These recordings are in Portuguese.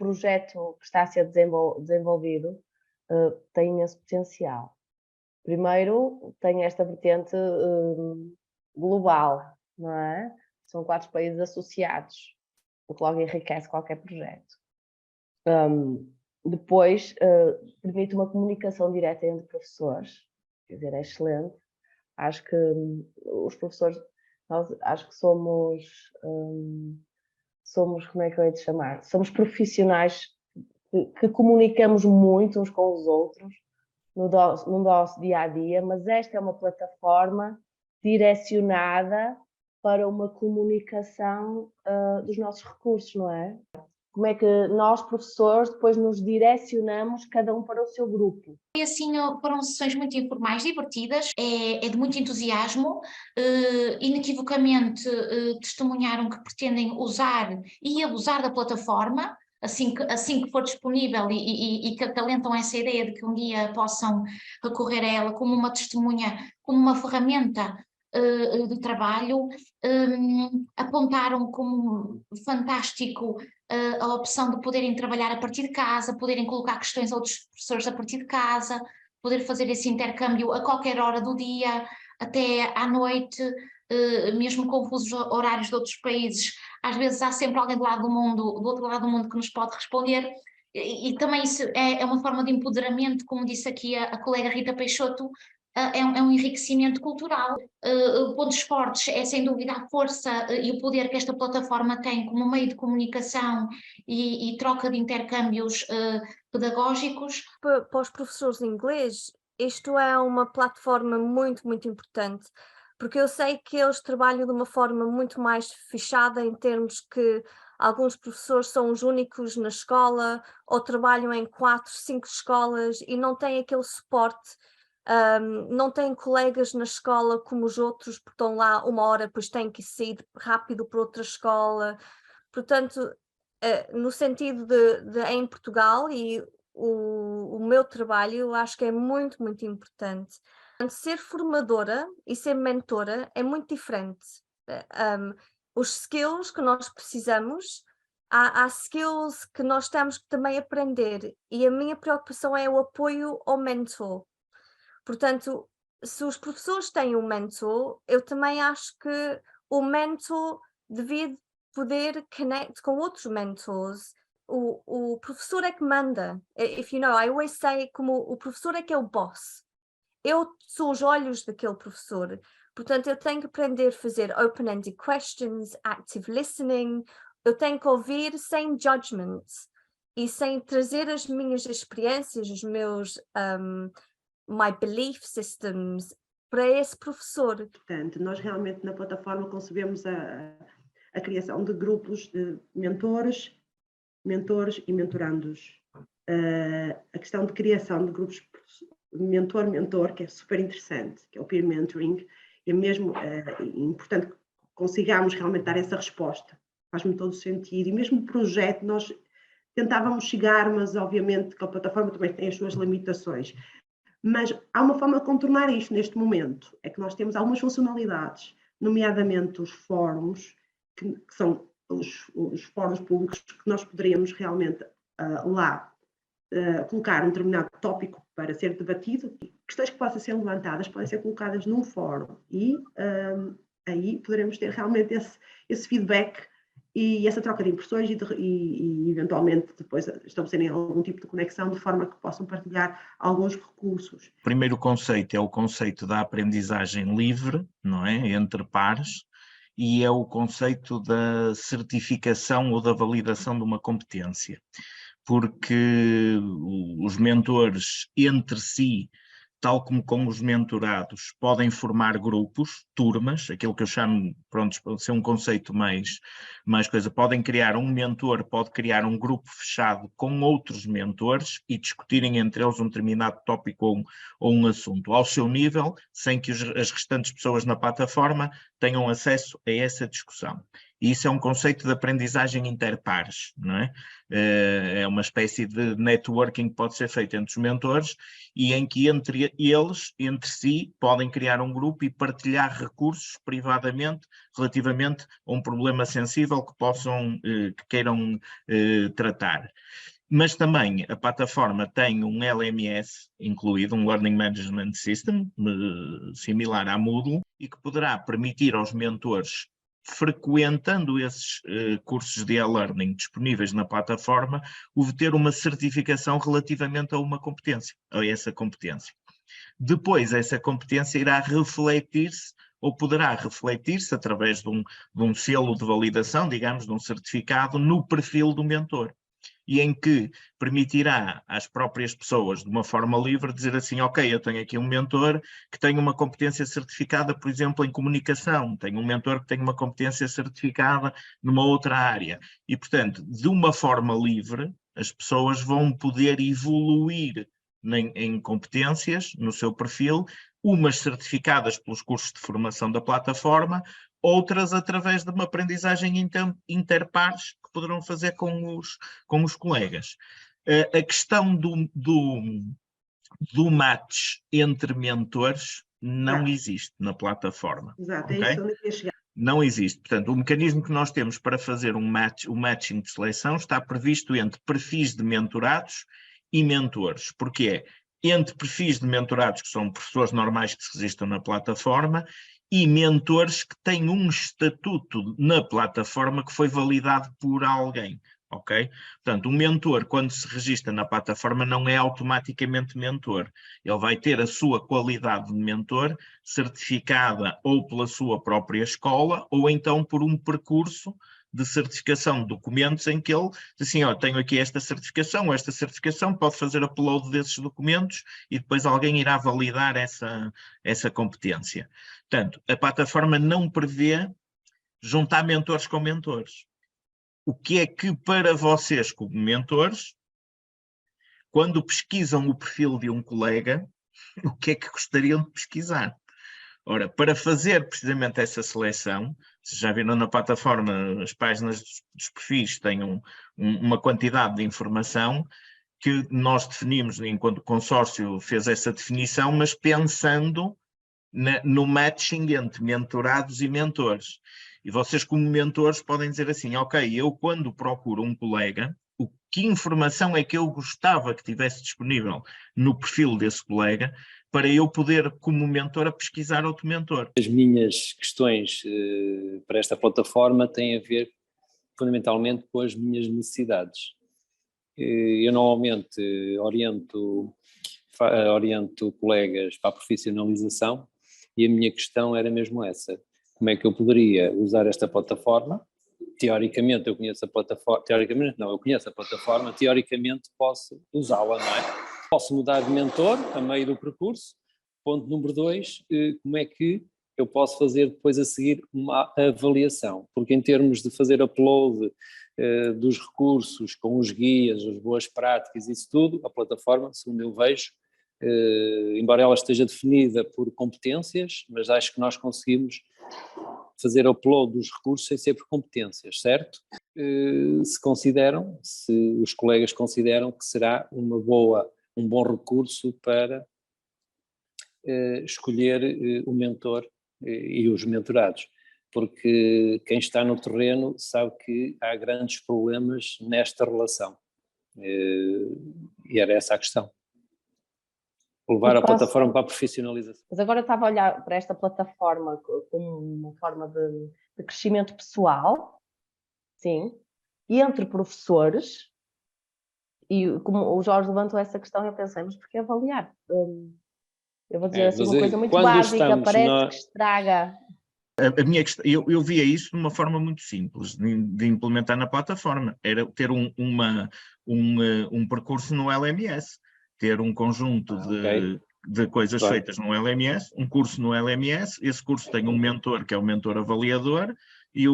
projeto que está a ser desenvolvido tem imenso potencial. Primeiro, tem esta vertente global, não é? São 4 países associados, o que logo enriquece qualquer projeto. Depois, permite uma comunicação direta entre professores, quer dizer, é excelente. Acho que os professores, nós acho que somos, como é que eu ia te chamar? Somos profissionais que comunicamos muito uns com os outros no nosso dia a dia, mas esta é uma plataforma direcionada para uma comunicação dos nossos recursos, não é? Como é que nós, professores, depois nos direcionamos cada um para o seu grupo. E assim, foram sessões muito informais, divertidas, é de muito entusiasmo, inequivocamente testemunharam que pretendem usar e abusar da plataforma, assim que for disponível e que acalentam essa ideia de que um dia possam recorrer a ela como uma testemunha, como uma ferramenta de trabalho, apontaram como fantástico a opção de poderem trabalhar a partir de casa, poderem colocar questões a outros professores a partir de casa, poder fazer esse intercâmbio a qualquer hora do dia, até à noite, mesmo com os horários de outros países, às vezes há sempre alguém do outro lado do mundo que nos pode responder, e também isso é uma forma de empoderamento, como disse aqui a colega Rita Peixoto, é um enriquecimento cultural. Pontos fortes é sem dúvida a força e o poder que esta plataforma tem como meio de comunicação e troca de intercâmbios pedagógicos. Para os professores de inglês, isto é uma plataforma muito, muito importante, porque eu sei que eles trabalham de uma forma muito mais fechada em termos que alguns professores são os únicos na escola ou trabalham em 4, 5 escolas e não têm aquele suporte. Não têm colegas na escola como os outros, porque estão lá uma hora, depois têm que sair rápido para outra escola. Portanto, no sentido de em Portugal e o meu trabalho, eu acho que é muito, muito importante. Ser formadora e ser mentora é muito diferente. Os skills que nós precisamos, há skills que nós temos que também aprender, e a minha preocupação é o apoio ao mentor. Portanto, se os professores têm um mentor, eu também acho que o mentor devia poder connect com outros mentors. O professor é que manda. If you know, I always say, como o professor é que é o boss. Eu sou os olhos daquele professor. Portanto, eu tenho que aprender a fazer open-ended questions, active listening. Eu tenho que ouvir sem judgment e sem trazer as minhas experiências, os meus my belief systems para esse professor. Portanto, nós realmente na plataforma concebemos a criação de grupos de mentores e mentorandos. A questão de criação de grupos mentor-mentor, que é super interessante, que é o peer mentoring, é mesmo importante que consigamos realmente dar essa resposta. Faz-me todo sentido. E mesmo o projeto, nós tentávamos chegar, mas obviamente que a plataforma também tem as suas limitações. Mas há uma forma de contornar isto neste momento, é que nós temos algumas funcionalidades, nomeadamente os fóruns, que são os fóruns públicos que nós poderíamos realmente lá colocar um determinado tópico para ser debatido, questões que possam ser levantadas podem ser colocadas num fórum e aí poderemos ter realmente esse feedback e essa troca de impressões e eventualmente depois estabelecerem algum tipo de conexão de forma que possam partilhar alguns recursos. O primeiro conceito é o conceito da aprendizagem livre, não é? Entre pares, e é o conceito da certificação ou da validação de uma competência, porque os mentores entre si, tal como com os mentorados, podem formar grupos, turmas, aquilo que eu chamo, pronto, pode ser um conceito mais coisa, podem criar um mentor, pode criar um grupo fechado com outros mentores e discutirem entre eles um determinado tópico ou um assunto, ao seu nível, sem que as restantes pessoas na plataforma tenham acesso a essa discussão. E isso é um conceito de aprendizagem interpares, não é? É uma espécie de networking que pode ser feito entre os mentores e em que entre eles, entre si, podem criar um grupo e partilhar recursos privadamente relativamente a um problema sensível que que queiram tratar. Mas também a plataforma tem um LMS incluído, um Learning Management System, similar à Moodle, e que poderá permitir aos mentores, frequentando esses cursos de e-learning disponíveis na plataforma, obter uma certificação relativamente a uma competência, a essa competência. Depois, essa competência irá refletir-se ou poderá refletir-se através de um selo de validação, digamos, de um certificado, no perfil do mentor. E em que permitirá às próprias pessoas, de uma forma livre, dizer assim, ok, eu tenho aqui um mentor que tem uma competência certificada, por exemplo, em comunicação, tenho um mentor que tem uma competência certificada numa outra área. E, portanto, de uma forma livre, as pessoas vão poder evoluir em competências no seu perfil, umas certificadas pelos cursos de formação da plataforma, outras através de uma aprendizagem interpares que poderão fazer com os colegas. A questão do match entre mentores não existe na plataforma. Exato, Okay? é isso onde eu ia chegar. Não existe. Portanto, o mecanismo que nós temos para fazer o matching de seleção está previsto entre perfis de mentorados e mentores. Porque é entre perfis de mentorados, que são professores normais que se registram na plataforma, e mentores que têm um estatuto na plataforma que foi validado por alguém, ok? Portanto, o mentor, quando se registra na plataforma, não é automaticamente mentor. Ele vai ter a sua qualidade de mentor certificada ou pela sua própria escola, ou então por um percurso de certificação de documentos em que ele diz assim, tenho aqui esta certificação, pode fazer upload desses documentos e depois alguém irá validar essa competência. Portanto, a plataforma não prevê juntar mentores com mentores. O que é que para vocês como mentores, quando pesquisam o perfil de um colega, o que é que gostariam de pesquisar? Ora, para fazer precisamente essa seleção, vocês já viram na plataforma, as páginas dos perfis têm uma quantidade de informação que nós definimos, enquanto o consórcio fez essa definição, mas pensando no matching entre mentorados e mentores. E vocês, como mentores, podem dizer assim, ok, eu quando procuro um colega, que informação é que eu gostava que tivesse disponível no perfil desse colega para eu poder, como mentor, pesquisar outro mentor. As minhas questões para esta plataforma têm a ver fundamentalmente com as minhas necessidades. Eu normalmente oriento colegas para a profissionalização e a minha questão era mesmo essa. Como é que eu poderia usar esta plataforma? Teoricamente eu conheço a plataforma, teoricamente posso usá-la, não é? Posso mudar de mentor a meio do percurso. Ponto número 2, como é que eu posso fazer depois a seguir uma avaliação? Porque em termos de fazer upload dos recursos com os guias, as boas práticas, isso tudo, a plataforma, segundo eu vejo, embora ela esteja definida por competências, mas acho que nós conseguimos fazer upload dos recursos sem ser por competências, certo? Se os colegas consideram que será um bom recurso para escolher o mentor e os mentorados, porque quem está no terreno sabe que há grandes problemas nesta relação, e era essa a questão. Levar a plataforma para a profissionalização. Mas agora eu estava a olhar para esta plataforma como uma forma de crescimento pessoal, sim, e entre professores, e como o Jorge levantou essa questão, eu pensei, mas porquê avaliar? Eu vou dizer assim uma coisa muito básica, parece que estraga. A minha questão, eu via isso de uma forma muito simples de implementar na plataforma, era ter um percurso no LMS, ter um conjunto de coisas feitas no LMS, um curso no LMS, esse curso tem um mentor que é o mentor avaliador, e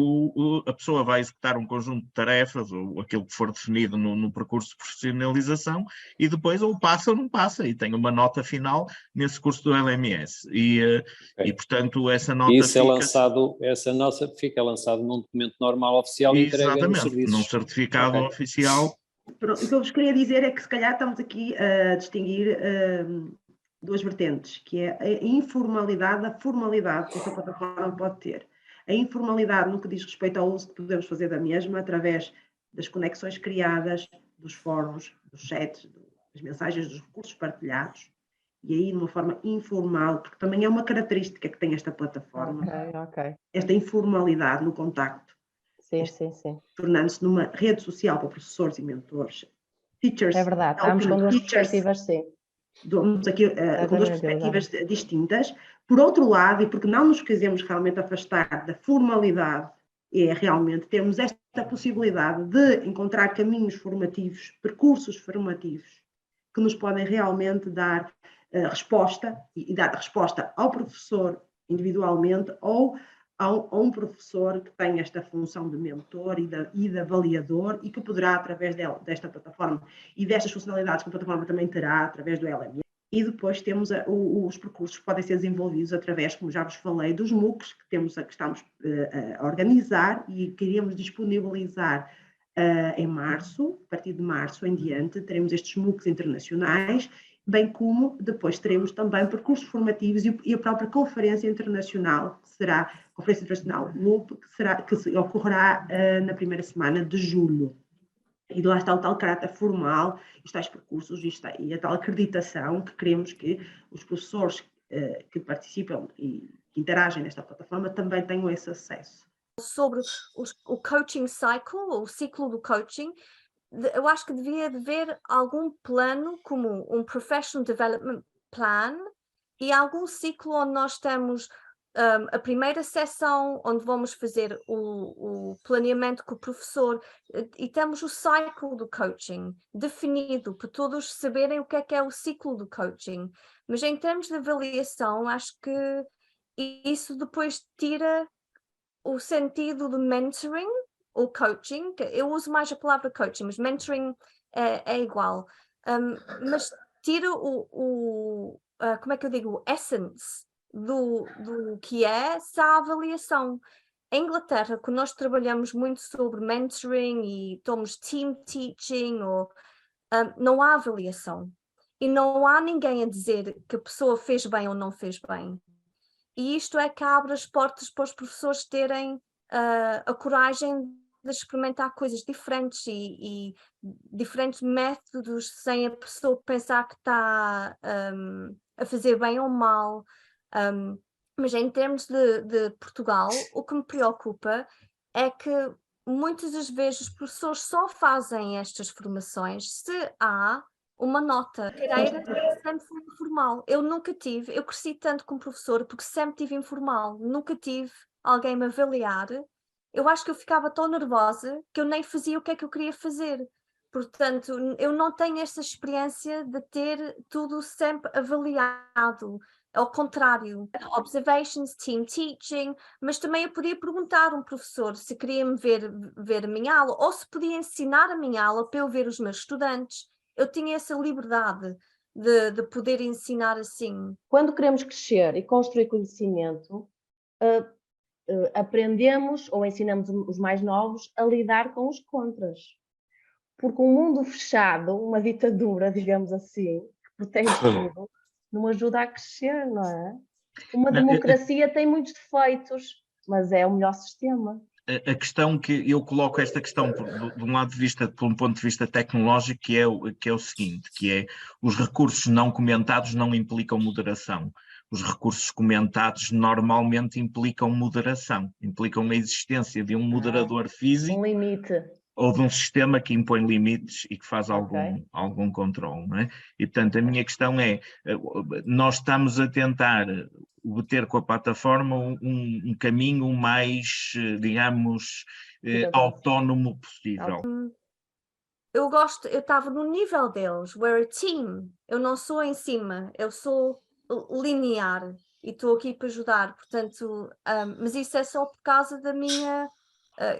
a pessoa vai executar um conjunto de tarefas, ou aquilo que for definido no percurso de profissionalização, e depois ou passa ou não passa, e tem uma nota final nesse curso do LMS. E portanto, essa nota isso essa nota fica lançada num documento normal oficial e entregue nos serviços. Num certificado oficial. Pronto, o que eu vos queria dizer é que se calhar estamos aqui a distinguir duas vertentes, que é a informalidade, a formalidade que esta plataforma pode ter. A informalidade no que diz respeito ao uso que podemos fazer da mesma, através das conexões criadas, dos fóruns, dos chats, das mensagens, dos recursos partilhados, e aí de uma forma informal, porque também é uma característica que tem esta plataforma, esta informalidade no contacto. Sim. Tornando-se numa rede social para professores e mentores. Teachers. É verdade, estamos com duas perspectivas, sim. Estamos aqui com duas perspectivas distintas. Por outro lado, e porque não nos quisemos realmente afastar da formalidade, é realmente termos esta possibilidade de encontrar caminhos formativos, percursos formativos, que nos podem realmente dar resposta, e dar resposta ao professor individualmente, ou a um professor que tem esta função de mentor e de avaliador, e que poderá, através desta plataforma e destas funcionalidades que a plataforma também terá, através do LMS. E depois temos os percursos que podem ser desenvolvidos através, como já vos falei, dos MOOCs que estamos a organizar e queríamos disponibilizar em março. A partir de março em diante, teremos estes MOOCs internacionais, bem como depois teremos também percursos formativos e a própria conferência internacional, que será a Conferência Internacional LUP, que ocorrerá na primeira semana de julho. E lá está o tal caráter formal, os tais percursos e a tal acreditação que queremos que os professores que participam e que interagem nesta plataforma também tenham esse acesso. Sobre o coaching cycle, o ciclo do coaching, eu acho que devia haver algum plano, como um Professional Development Plan, e algum ciclo onde nós temos a primeira sessão, onde vamos fazer o planeamento com o professor, e temos o ciclo do coaching definido, para todos saberem o que é o ciclo do coaching. Mas em termos de avaliação, acho que isso depois tira o sentido do mentoring, ou coaching. Eu uso mais a palavra coaching, mas mentoring é igual. Mas tira como é que eu digo, o essence do que é a avaliação. Em Inglaterra, quando nós trabalhamos muito sobre mentoring e tomamos team teaching, não há avaliação. E não há ninguém a dizer que a pessoa fez bem ou não fez bem. E isto é que abre as portas para os professores terem a coragem de experimentar coisas diferentes e diferentes métodos, sem a pessoa pensar que está a fazer bem ou mal. Mas em termos de Portugal, o que me preocupa é que muitas das vezes os professores só fazem estas formações se há uma nota. A carreira sempre foi informal. Eu nunca tive, eu cresci tanto como professora porque sempre tive informal, nunca tive alguém me avaliar. Eu acho que eu ficava tão nervosa que eu nem fazia o que é que eu queria fazer. Portanto, eu não tenho esta experiência de ter tudo sempre avaliado. Ao contrário, observations, team teaching, mas também eu podia perguntar a um professor se queria me ver a minha aula, ou se podia ensinar a minha aula para eu ver os meus estudantes. Eu tinha essa liberdade de poder ensinar assim. Quando queremos crescer e construir conhecimento, aprendemos ou ensinamos os mais novos a lidar com os contras. Porque um mundo fechado, uma ditadura, digamos assim, que protege tudo, não ajuda a crescer, não é? Uma democracia tem muitos defeitos, mas é o melhor sistema. A questão que eu coloco, esta questão de um lado de vista, por um ponto de vista tecnológico, que é o seguinte, que é os recursos não comentados não implicam moderação. Os recursos comentados normalmente implicam moderação, implicam a existência de um moderador físico. Um limite. Ou de um sistema que impõe limites e que faz algum controle, não é? E, portanto, a minha questão é, nós estamos a tentar obter com a plataforma um caminho mais, digamos, autónomo possível. Eu estava no nível deles, we're a team. Eu não sou em cima, eu sou linear. e estou aqui para ajudar, portanto, mas isso é só por causa da minha...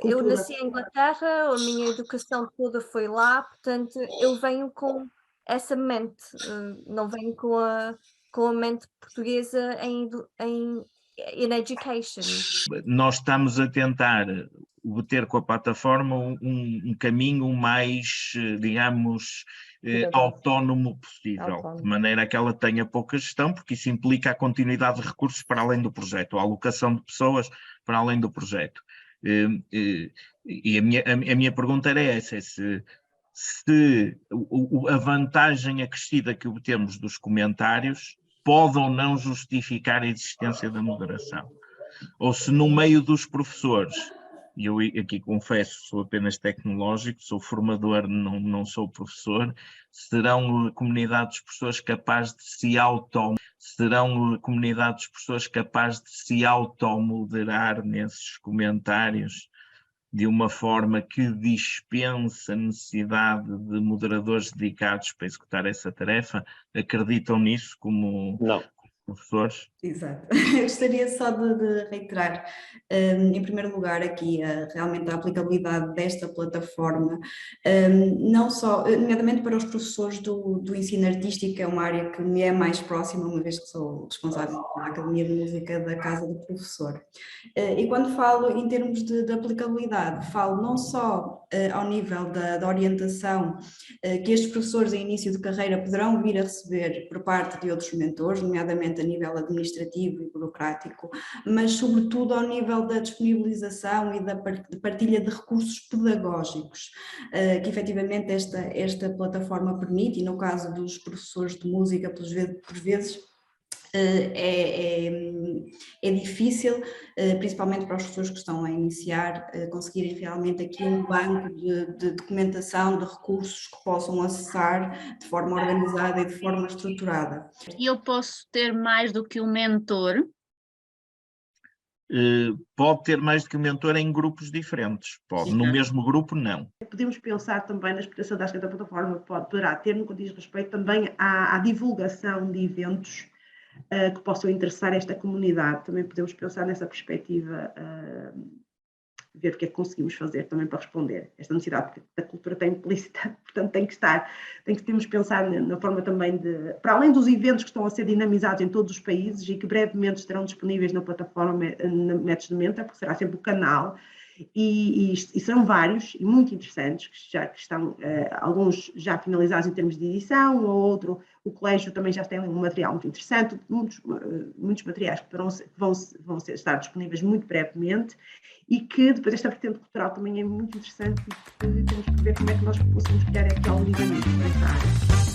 eu Cultura. nasci em Inglaterra, a minha educação toda foi lá, portanto, eu venho com essa mente, não venho com a mente portuguesa em education. Nós estamos a tentar obter com a plataforma um caminho mais, digamos, autónomo possível, de maneira que ela tenha pouca gestão, porque isso implica a continuidade de recursos para além do projeto, a alocação de pessoas para além do projeto. E a minha pergunta era essa, se a vantagem acrescida que obtemos dos comentários pode ou não justificar a existência da moderação. Ou se no meio dos professores, e eu aqui confesso, sou apenas tecnológico, sou formador, não sou professor, serão comunidades de pessoas capazes de se automoderar nesses comentários de uma forma que dispensa a necessidade de moderadores dedicados para executar essa tarefa? Acreditam nisso como professores? Exato. Eu gostaria só de reiterar, em primeiro lugar, aqui realmente a aplicabilidade desta plataforma, não só, nomeadamente para os professores do ensino artístico, é uma área que me é mais próxima, uma vez que sou responsável pela Academia de Música da Casa do Professor. E quando falo em termos de aplicabilidade, falo não só ao nível da orientação que estes professores em início de carreira poderão vir a receber por parte de outros mentores, nomeadamente a nível administrativo e burocrático, mas sobretudo ao nível da disponibilização e da partilha de recursos pedagógicos, que efetivamente esta plataforma permite, e no caso dos professores de música, por vezes, é difícil, principalmente para as pessoas que estão a iniciar, conseguirem realmente aqui um banco de documentação, de recursos que possam acessar de forma organizada e de forma estruturada. E eu posso ter mais do que um mentor? Pode ter mais do que um mentor em grupos diferentes, pode. No mesmo grupo, não. Podemos pensar também na experiência da plataforma, poderá ter no que diz respeito também à divulgação de eventos que possam interessar esta comunidade. Também podemos pensar nessa perspectiva, ver o que é que conseguimos fazer também para responder esta necessidade, porque a cultura está implícita, portanto temos que pensar na forma também de, para além dos eventos que estão a ser dinamizados em todos os países e que brevemente estarão disponíveis na plataforma Métodos de Menta, porque será sempre o canal, e serão vários e muito interessantes, que estão alguns já finalizados em termos de edição, o colégio também já tem um material muito interessante, muitos materiais que vão estar disponíveis muito brevemente, e que depois esta vertente cultural também é muito interessante, e que temos que ver como é que nós possamos criar aqui algum ligamento nesta área.